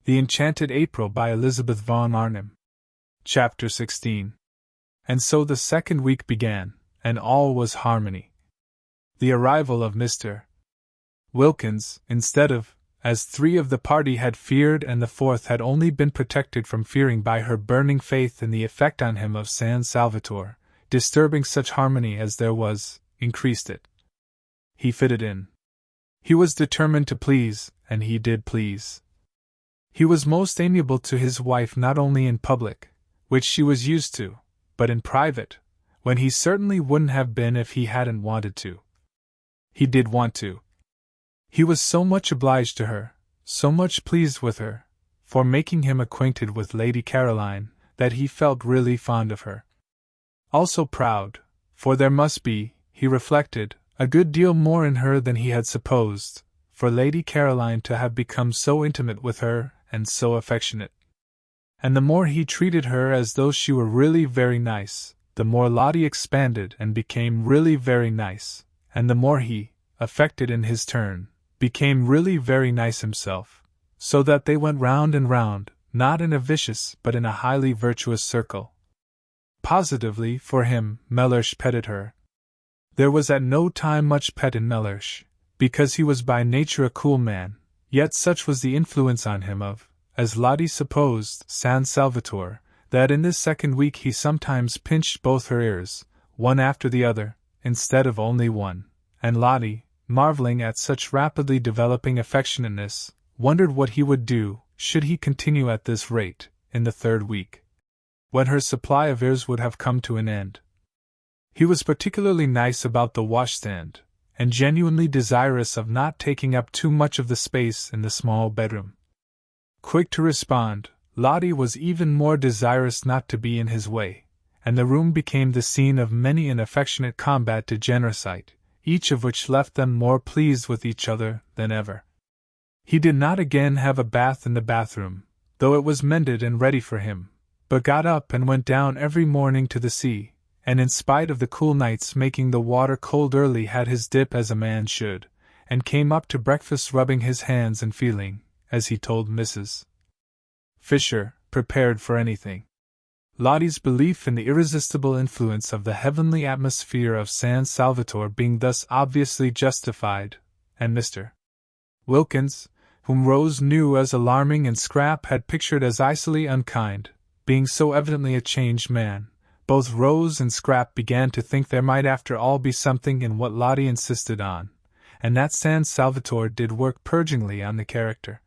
The Enchanted April by Elizabeth von Arnim. Chapter 16. And so the second week began, and all was harmony. The arrival of Mr. Wilkins, instead of, as 3 of the party had feared and the 4th had only been protected from fearing by her burning faith in the effect on him of San Salvatore, disturbing such harmony as there was, increased it. He fitted in. He was determined to please, and he did please. He was most amiable to his wife not only in public, which she was used to, but in private, when he certainly wouldn't have been if he hadn't wanted to. He did want to. He was so much obliged to her, so much pleased with her, for making him acquainted with Lady Caroline, that he felt really fond of her. Also proud, for there must be, he reflected, a good deal more in her than he had supposed, for Lady Caroline to have become so intimate with her, and so affectionate. And the more he treated her as though she were really very nice, the more Lottie expanded and became really very nice, and the more he, affected in his turn, became really very nice himself, so that they went round and round, not in a vicious but in a highly virtuous circle. Positively, for him, Mellersh petted her. There was at no time much pet in Mellersh, because he was by nature a cool man, yet such was the influence on him of, as Lottie supposed, San Salvatore, that in this second week he sometimes pinched both her ears, one after the other, instead of only one, and Lottie, marveling at such rapidly developing affectionateness, wondered what he would do, should he continue at this rate, in the 3rd week, when her supply of ears would have come to an end. He was particularly nice about the washstand, and genuinely desirous of not taking up too much of the space in the small bedroom. Quick to respond, Lottie was even more desirous not to be in his way, and the room became the scene of many an affectionate combat to genericide, each of which left them more pleased with each other than ever. He did not again have a bath in the bathroom, though it was mended and ready for him, but got up and went down every morning to the sea, and in spite of the cool nights making the water cold early had his dip as a man should, and came up to breakfast rubbing his hands and feeling, as he told Mrs. Fisher, prepared for anything. Lottie's belief in the irresistible influence of the heavenly atmosphere of San Salvatore being thus obviously justified, and Mr. Wilkins, whom Rose knew as alarming and Scrap had pictured as icily unkind, being so evidently a changed man, both Rose and Scrap began to think there might after all be something in what Lottie insisted on, and that San Salvatore did work purgingly on the character.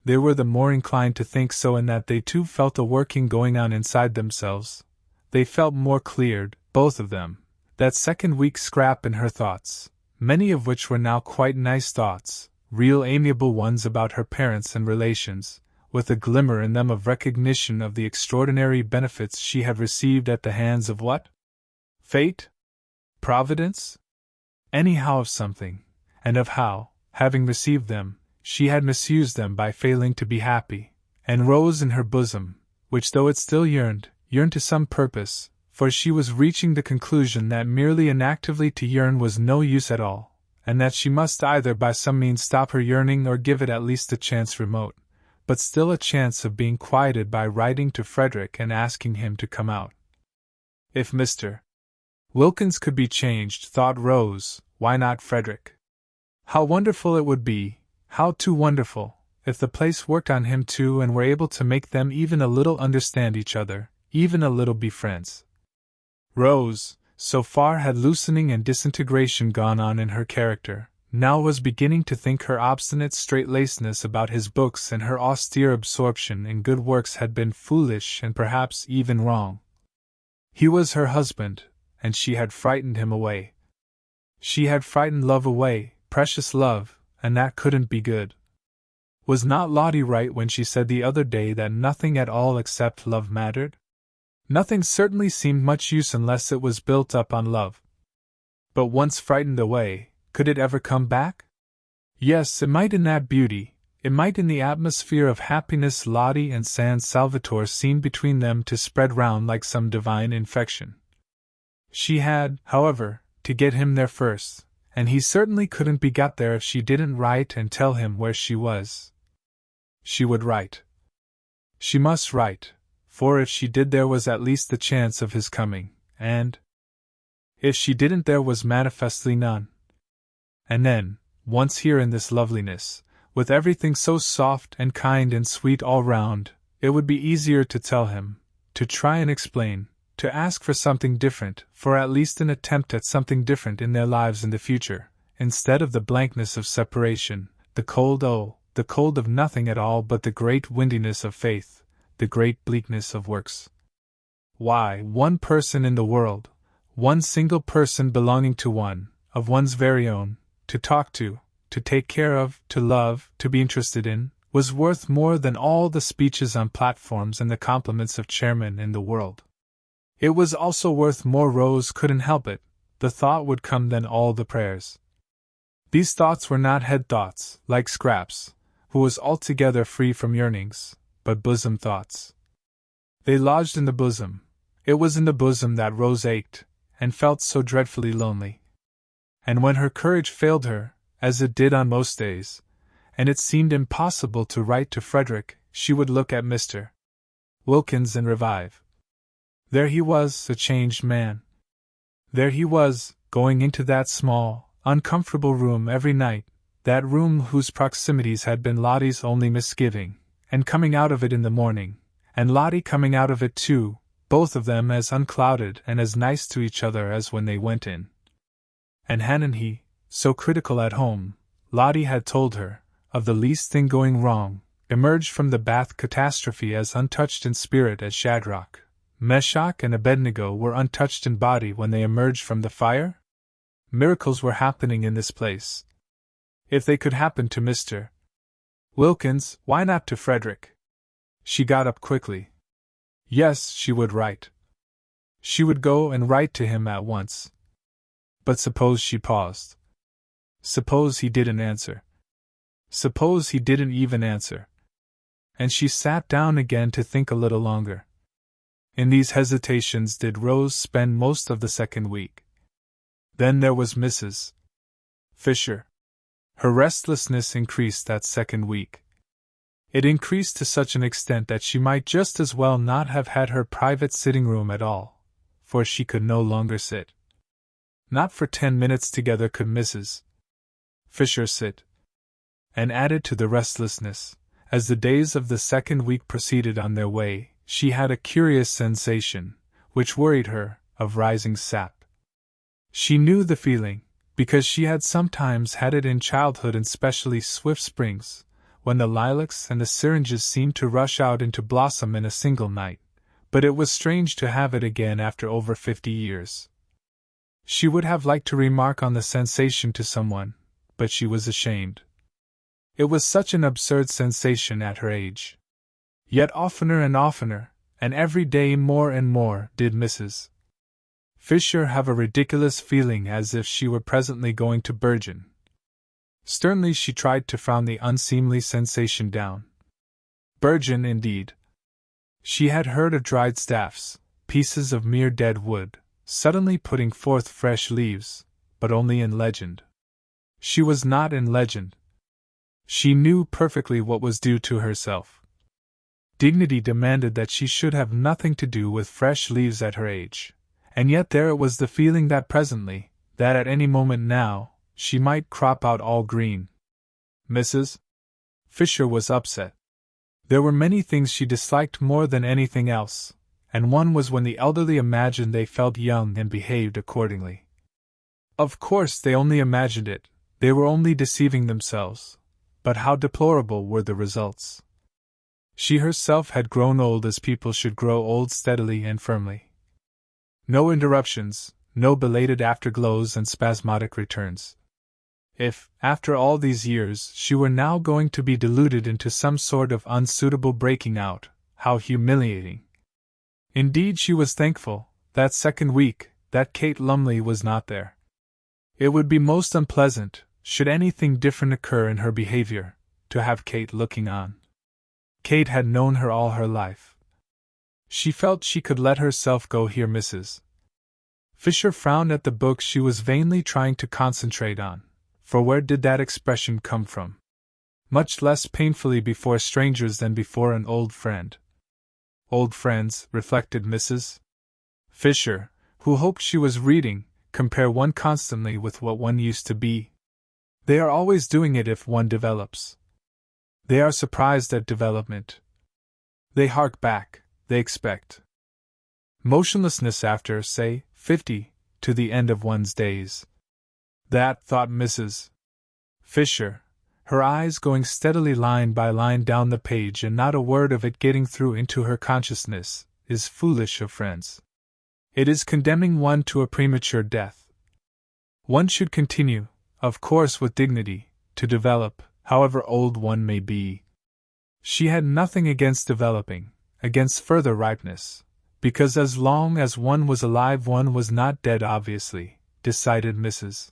They were the more inclined to think so in that they too felt a working going on inside themselves. They felt more cleared, both of them, that second week Scrap in her thoughts, many of which were now quite nice thoughts, real amiable ones about her parents and relations, with a glimmer in them of recognition of the extraordinary benefits she had received at the hands of what? Fate? Providence? Anyhow of something, and of how, having received them, she had misused them by failing to be happy, and Rose in her bosom, which though it still yearned to some purpose, for she was reaching the conclusion that merely inactively to yearn was no use at all, and that she must either by some means stop her yearning or give it at least a chance remote, but still a chance of being quieted by writing to Frederick and asking him to come out. If Mr. Wilkins could be changed, thought Rose, why not Frederick? How wonderful it would be, how too wonderful, if the place worked on him too and were able to make them even a little understand each other, even a little be friends. Rose, so far had loosening and disintegration gone on in her character, now was beginning to think her obstinate straight-lacedness about his books and her austere absorption in good works had been foolish and perhaps even wrong. He was her husband, and she had frightened him away. She had frightened love away, precious love, and that couldn't be good. Was not Lottie right when she said the other day that nothing at all except love mattered? Nothing certainly seemed much use unless it was built up on love. But once frightened away, could it ever come back? Yes, it might in that beauty, it might in the atmosphere of happiness Lottie and San Salvatore seemed between them to spread round like some divine infection. She had, however, to get him there first, and he certainly couldn't be got there if she didn't write and tell him where she was. She would write. She must write, for if she did there was at least the chance of his coming, and if she didn't there was manifestly none. And then, once here in this loveliness, with everything so soft and kind and sweet all round, it would be easier to tell him, to try and explain, to ask for something different, for at least an attempt at something different in their lives in the future, instead of the blankness of separation, the cold of nothing at all but the great windiness of faith, the great bleakness of works. Why, one person in the world, one single person belonging to one, of one's very own, to talk to take care of, to love, to be interested in, was worth more than all the speeches on platforms and the compliments of chairmen in the world. It was also worth more. Rose couldn't help it, the thought would come than all the prayers. These thoughts were not head thoughts, like Scraps, who was altogether free from yearnings, but bosom thoughts. They lodged in the bosom. It was in the bosom that Rose ached, and felt so dreadfully lonely. And when her courage failed her, as it did on most days, and it seemed impossible to write to Frederick, she would look at Mr. Wilkins and revive. There he was, a changed man. There he was, going into that small, uncomfortable room every night, that room whose proximities had been Lottie's only misgiving, and coming out of it in the morning, and Lottie coming out of it too, both of them as unclouded and as nice to each other as when they went in. And Han and he, so critical at home, Lottie had told her, of the least thing going wrong, emerged from the Bath catastrophe as untouched in spirit as Shadrach, Meshach and Abednego were untouched in body when they emerged from the fire? Miracles were happening in this place. If they could happen to Mr. Wilkins, why not to Frederick? She got up quickly. Yes, she would write. She would go and write to him at once. But suppose she paused. Suppose he didn't answer. Suppose he didn't even answer. And she sat down again to think a little longer. In these hesitations did Rose spend most of the second week. Then there was Mrs. Fisher. Her restlessness increased that second week. It increased to such an extent that she might just as well not have had her private sitting room at all, for she could no longer sit. Not for 10 minutes together could Mrs. Fisher sit. And added to the restlessness, as the days of the second week proceeded on their way, she had a curious sensation, which worried her, of rising sap. She knew the feeling, because she had sometimes had it in childhood in specially swift springs, when the lilacs and the syringes seemed to rush out into blossom in a single night, but it was strange to have it again after over 50 years. She would have liked to remark on the sensation to someone, but she was ashamed. It was such an absurd sensation at her age. Yet oftener and oftener, and every day more and more, did Mrs. Fisher have a ridiculous feeling as if she were presently going to burgeon. Sternly she tried to frown the unseemly sensation down. Burgeon, indeed. She had heard of dried staffs, pieces of mere dead wood, suddenly putting forth fresh leaves, but only in legend. She was not in legend. She knew perfectly what was due to herself. Dignity demanded that she should have nothing to do with fresh leaves at her age, and yet there it was the feeling that presently, that at any moment now, she might crop out all green. Mrs. Fisher was upset. There were many things she disliked more than anything else, and one was when the elderly imagined they felt young and behaved accordingly. Of course they only imagined it, they were only deceiving themselves, but how deplorable were the results. She herself had grown old as people should grow old, steadily and firmly. No interruptions, no belated afterglows and spasmodic returns. If, after all these years, she were now going to be deluded into some sort of unsuitable breaking out, how humiliating! Indeed, she was thankful, that second week, that Kate Lumley was not there. It would be most unpleasant, should anything different occur in her behavior, to have Kate looking on. Kate had known her all her life. She felt she could let herself go here. Mrs. Fisher frowned at the book she was vainly trying to concentrate on, for where did that expression come from? Much less painfully before strangers than before an old friend. Old friends, reflected Mrs. Fisher, who hoped she was reading, compare one constantly with what one used to be. They are always doing it if one develops. They are surprised at development. They hark back, they expect motionlessness after, say, 50, to the end of one's days. That, thought Mrs. Fisher, her eyes going steadily line by line down the page and not a word of it getting through into her consciousness, is foolish of friends. It is condemning one to a premature death. One should continue, of course with dignity, to develop, however old one may be. She had nothing against developing, against further ripeness, because as long as one was alive one was not dead obviously, decided Mrs.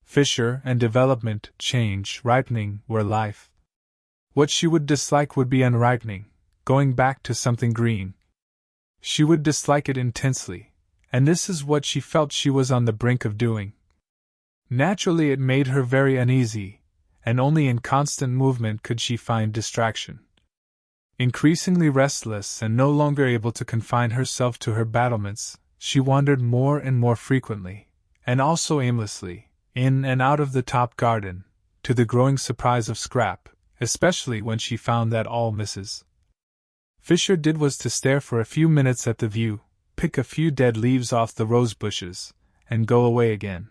Fisher, and development, change, ripening, were life. What she would dislike would be unripening, going back to something green. She would dislike it intensely, and this is what she felt she was on the brink of doing. Naturally it made her very uneasy, and only in constant movement could she find distraction. Increasingly restless and no longer able to confine herself to her battlements, she wandered more and more frequently, and also aimlessly, in and out of the top garden, to the growing surprise of Scrap, especially when she found that all Mrs. Fisher did was to stare for a few minutes at the view, pick a few dead leaves off the rose bushes, and go away again.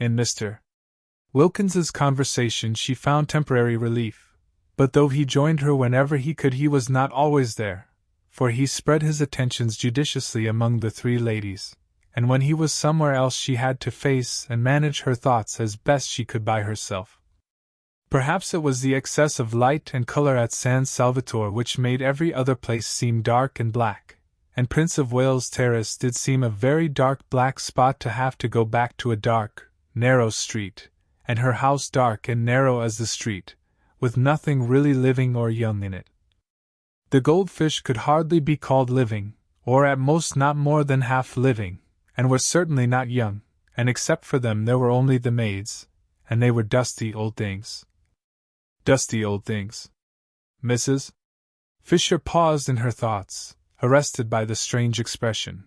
In Mr. Wilkins's conversation she found temporary relief. But though he joined her whenever he could he was not always there, for he spread his attentions judiciously among the three ladies, and when he was somewhere else she had to face and manage her thoughts as best she could by herself. Perhaps it was the excess of light and color at San Salvatore which made every other place seem dark and black, and Prince of Wales Terrace did seem a very dark black spot to have to go back to a dark, narrow street, and her house dark and narrow as the street, with nothing really living or young in it. The goldfish could hardly be called living, or at most not more than half living, and were certainly not young, and except for them there were only the maids, and they were dusty old things. Dusty old things. Mrs. Fisher paused in her thoughts, arrested by the strange expression.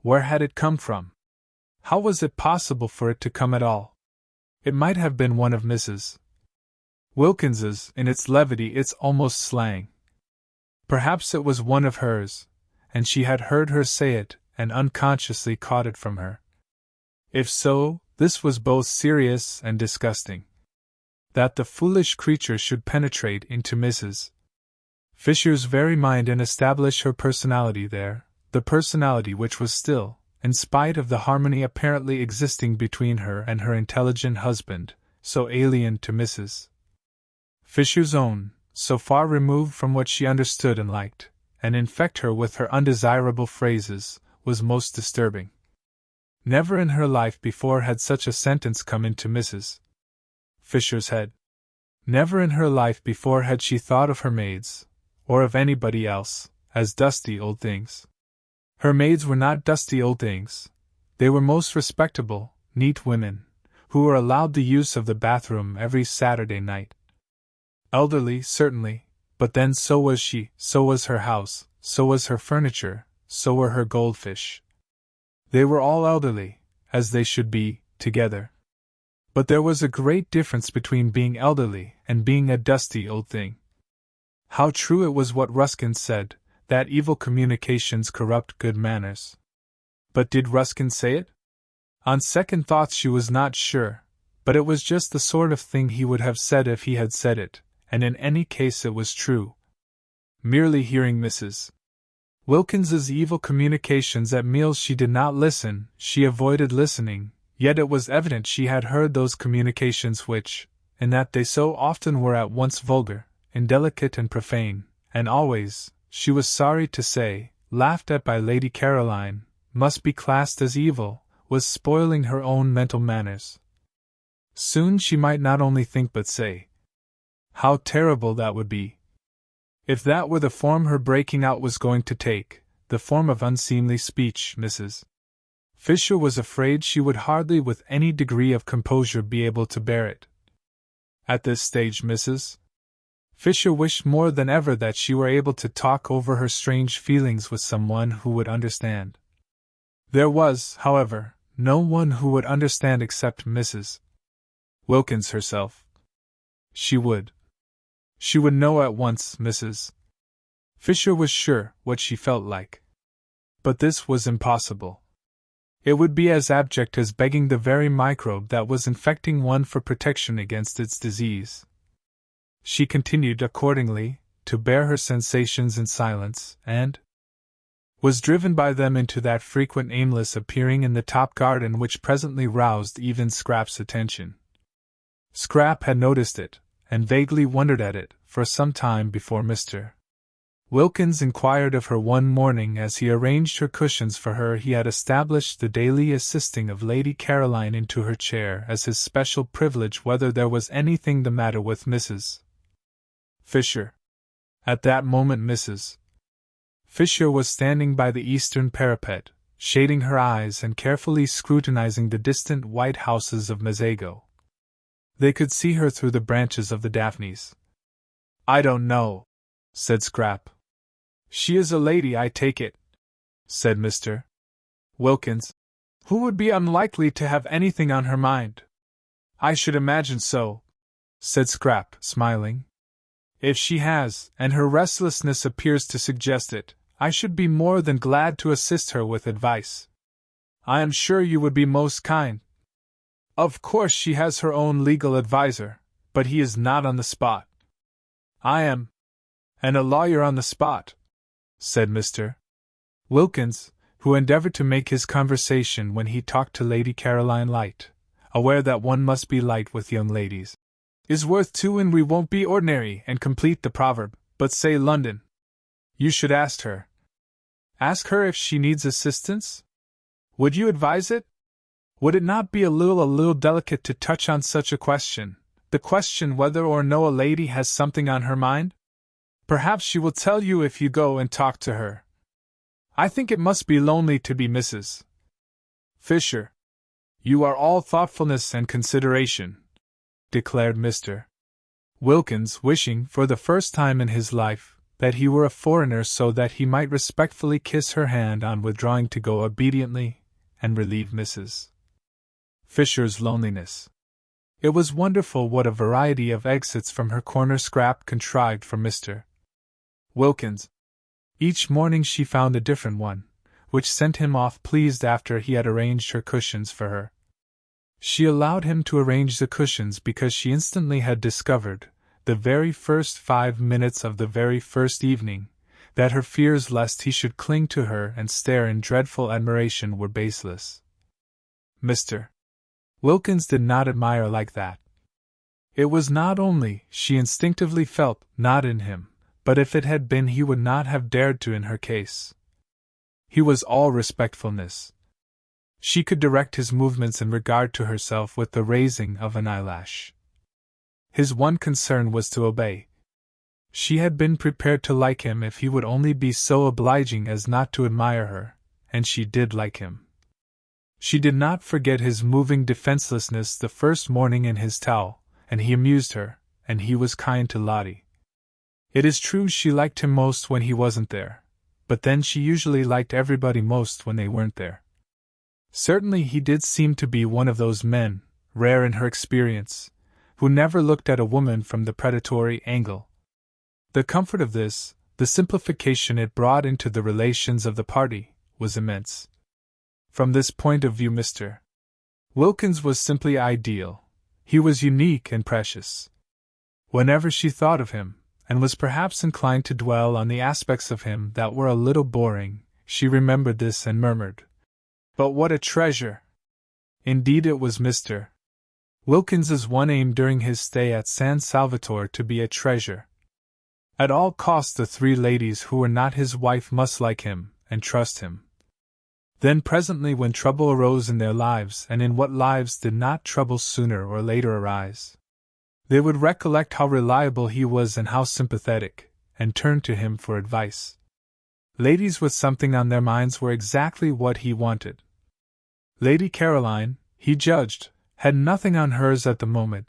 Where had it come from? How was it possible for it to come at all? It might have been one of Mrs. Wilkins's, in its levity, its almost slang. Perhaps it was one of hers, and she had heard her say it and unconsciously caught it from her. If so, this was both serious and disgusting. That the foolish creature should penetrate into Mrs. Fisher's very mind and establish her personality there, the personality which was still, in spite of the harmony apparently existing between her and her intelligent husband, so alien to Mrs. Fisher's own, so far removed from what she understood and liked, and infect her with her undesirable phrases, was most disturbing. Never in her life before had such a sentence come into Mrs. Fisher's head. Never in her life before had she thought of her maids, or of anybody else, as dusty old things. Her maids were not dusty old things. They were most respectable, neat women, who were allowed the use of the bathroom every Saturday night. Elderly, certainly, but then so was she, so was her house, so was her furniture, so were her goldfish. They were all elderly, as they should be, together. But there was a great difference between being elderly and being a dusty old thing. How true it was what Ruskin said, that evil communications corrupt good manners. But did Ruskin say it? On second thoughts she was not sure, but it was just the sort of thing he would have said if he had said it, and in any case it was true. Merely hearing Mrs. Wilkins's evil communications at meals she did not listen, she avoided listening, yet it was evident she had heard those communications which, in that they so often were at once vulgar, indelicate and profane, and always, she was sorry to say, laughed at by Lady Caroline, must be classed as evil, was spoiling her own mental manners. Soon she might not only think but say. How terrible that would be! If that were the form her breaking out was going to take, the form of unseemly speech, Mrs. Fisher was afraid she would hardly with any degree of composure be able to bear it. At this stage, Mrs. Fisher wished more than ever that she were able to talk over her strange feelings with someone who would understand. There was, however, no one who would understand except Mrs. Wilkins herself. She would know at once, Mrs. Fisher was sure, what she felt like. But this was impossible. It would be as abject as begging the very microbe that was infecting one for protection against its disease. She continued, accordingly, to bear her sensations in silence, and was driven by them into that frequent aimless appearing in the top garden which presently roused even Scrap's attention. Scrap had noticed it, and vaguely wondered at it, for some time before Mr. Wilkins inquired of her one morning as he arranged her cushions for her. He had established the daily assisting of Lady Caroline into her chair as his special privilege, whether there was anything the matter with Mrs. Fisher. At that moment Mrs. Fisher was standing by the eastern parapet, shading her eyes and carefully scrutinizing the distant white houses of Mazago. They could see her through the branches of the daphnes. "I don't know," said Scrap. "She is a lady, I take it," said Mr. Wilkins. "Who would be unlikely to have anything on her mind?" "I should imagine so," said Scrap, smiling. "If she has, and her restlessness appears to suggest it, I should be more than glad to assist her with advice. I am sure you would be most kind. Of course she has her own legal adviser, but he is not on the spot. I am, and a lawyer on the spot," said Mr. Wilkins, who endeavored to make his conversation when he talked to Lady Caroline light, aware that one must be light with young ladies. "Is worth two, and we won't be ordinary and complete the proverb, but say London. You should ask her. Ask her if she needs assistance? Would you advise it? Would it not be a little delicate to touch on such a question, the question whether or no a lady has something on her mind? Perhaps she will tell you if you go and talk to her. I think it must be lonely to be Mrs. Fisher. You are all thoughtfulness and consideration," declared Mr. Wilkins, wishing, for the first time in his life, that he were a foreigner so that he might respectfully kiss her hand on withdrawing to go obediently and relieve Mrs. Fisher's loneliness. It was wonderful what a variety of exits from her corner Scrap contrived for Mr. Wilkins. Each morning she found a different one, which sent him off pleased after he had arranged her cushions for her. She allowed him to arrange the cushions because she instantly had discovered, the very first 5 minutes of the very first evening, that her fears lest he should cling to her and stare in dreadful admiration were baseless. Mr. Wilkins did not admire like that. It was not only, she instinctively felt, not in him, but if it had been he would not have dared to in her case. He was all respectfulness. She could direct his movements in regard to herself with the raising of an eyelash. His one concern was to obey. She had been prepared to like him if he would only be so obliging as not to admire her, and she did like him. She did not forget his moving defenselessness the first morning in his towel, and he amused her, and he was kind to Lottie. It is true she liked him most when he wasn't there, but then she usually liked everybody most when they weren't there. Certainly he did seem to be one of those men, rare in her experience, who never looked at a woman from the predatory angle. The comfort of this, the simplification it brought into the relations of the party, was immense. From this point of view Mr. Wilkins was simply ideal. He was unique and precious. Whenever she thought of him, and was perhaps inclined to dwell on the aspects of him that were a little boring, she remembered this and murmured, "But what a treasure!" Indeed it was Mr. Wilkins's one aim during his stay at San Salvatore to be a treasure. At all costs the 3 ladies who were not his wife must like him, and trust him. Then presently when trouble arose in their lives, and in what lives did not trouble sooner or later arise, they would recollect how reliable he was and how sympathetic, and turn to him for advice. Ladies with something on their minds were exactly what he wanted. Lady Caroline, he judged, had nothing on hers at the moment,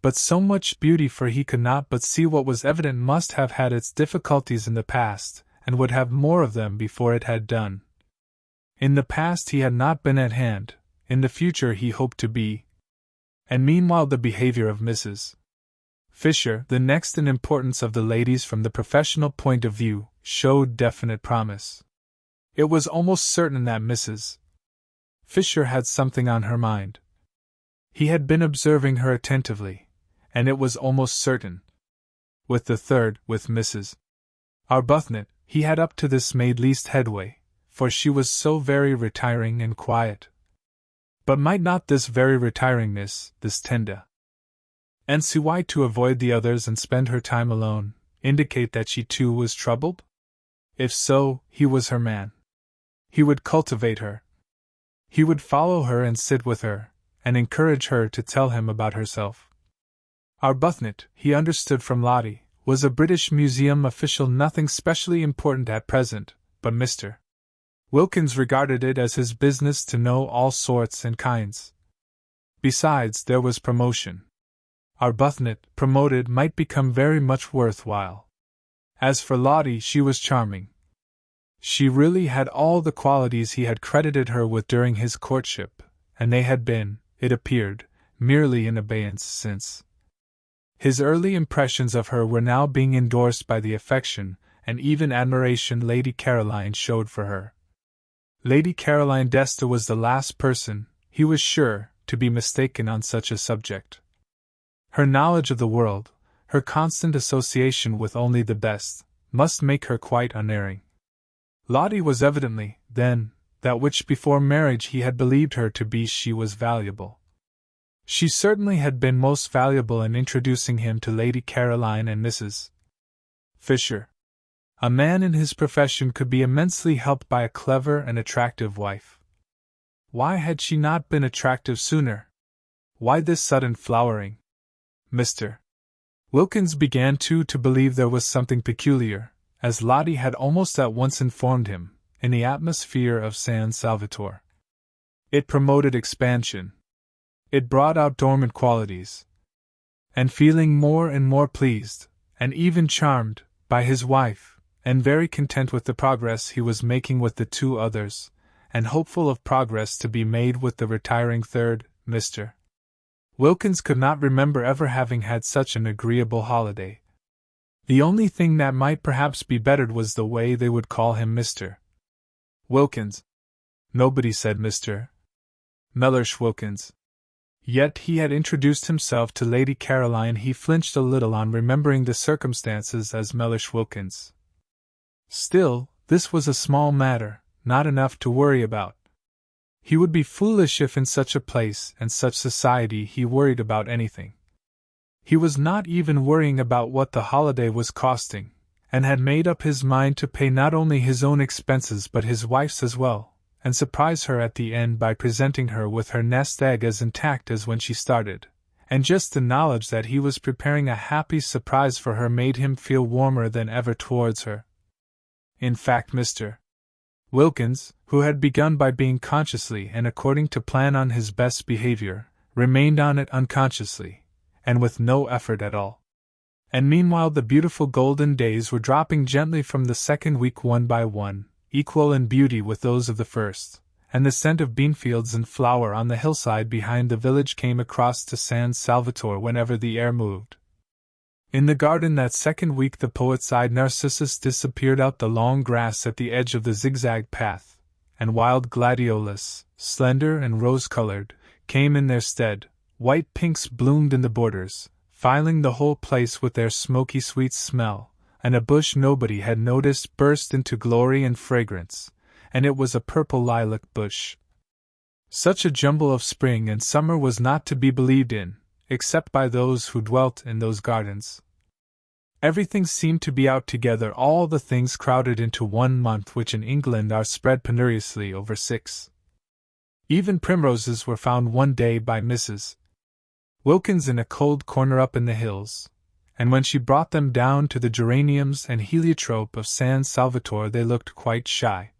but so much beauty, for he could not but see what was evident must have had its difficulties in the past, and would have more of them before it had done. In the past he had not been at hand, in the future he hoped to be. And meanwhile the behavior of Mrs. Fisher, the next in importance of the ladies from the professional point of view, showed definite promise. It was almost certain that Mrs. Fisher had something on her mind. He had been observing her attentively, and it was almost certain. With the third, with Mrs. Arbuthnot, he had up to this made least headway, for she was so very retiring and quiet. But might not this very retiringness, this tendency to avoid the others and spend her time alone, indicate that she too was troubled? If so, he was her man. He would cultivate her. He would follow her and sit with her, and encourage her to tell him about herself. Arbuthnot, he understood from Lottie, was a British Museum official, nothing specially important at present, but Mr. Wilkins regarded it as his business to know all sorts and kinds. Besides, there was promotion. Arbuthnot, promoted, might become very much worthwhile. As for Lottie, she was charming. She really had all the qualities he had credited her with during his courtship, and they had been, it appeared, merely in abeyance since. His early impressions of her were now being endorsed by the affection and even admiration Lady Caroline showed for her. Lady Caroline Dester was the last person, he was sure, to be mistaken on such a subject. Her knowledge of the world, her constant association with only the best, must make her quite unerring. Lottie was evidently, then, that which before marriage he had believed her to be. She was valuable. She certainly had been most valuable in introducing him to Lady Caroline and Mrs. Fisher. A man in his profession could be immensely helped by a clever and attractive wife. Why had she not been attractive sooner? Why this sudden flowering? Mr. Wilkins began too to believe there was something peculiar, as Lottie had almost at once informed him, in the atmosphere of San Salvatore. It promoted expansion. It brought out dormant qualities. And feeling more and more pleased, and even charmed, by his wife, and very content with the progress he was making with the two others, and hopeful of progress to be made with the retiring third, Mr. Wilkins could not remember ever having had such an agreeable holiday. The only thing that might perhaps be bettered was the way they would call him Mr. Wilkins. Nobody said Mr. Mellersh Wilkins. Yet he had introduced himself to Lady Caroline. He flinched a little on remembering the circumstances as Mellersh Wilkins. Still, this was a small matter, not enough to worry about. He would be foolish if in such a place and such society he worried about anything. He was not even worrying about what the holiday was costing, and had made up his mind to pay not only his own expenses but his wife's as well, and surprise her at the end by presenting her with her nest egg as intact as when she started, and just the knowledge that he was preparing a happy surprise for her made him feel warmer than ever towards her. In fact, Mr. Wilkins, who had begun by being consciously and according to plan on his best behavior, remained on it unconsciously, and with no effort at all. And meanwhile the beautiful golden days were dropping gently from the second week one by one, equal in beauty with those of the first, and the scent of beanfields and flower on the hillside behind the village came across to San Salvatore whenever the air moved. In the garden that second week the poet's-eyed narcissus disappeared out the long grass at the edge of the zigzag path, and wild gladiolus, slender and rose-colored, came in their stead. White pinks bloomed in the borders, filing the whole place with their smoky sweet smell, and a bush nobody had noticed burst into glory and fragrance, and it was a purple lilac bush. Such a jumble of spring and summer was not to be believed in, except by those who dwelt in those gardens. Everything seemed to be out together, all the things crowded into 1 month which in England are spread penuriously over 6. Even primroses were found one day by Mrs. Wilkins in a cold corner up in the hills, and when she brought them down to the geraniums and heliotrope of San Salvatore they looked quite shy.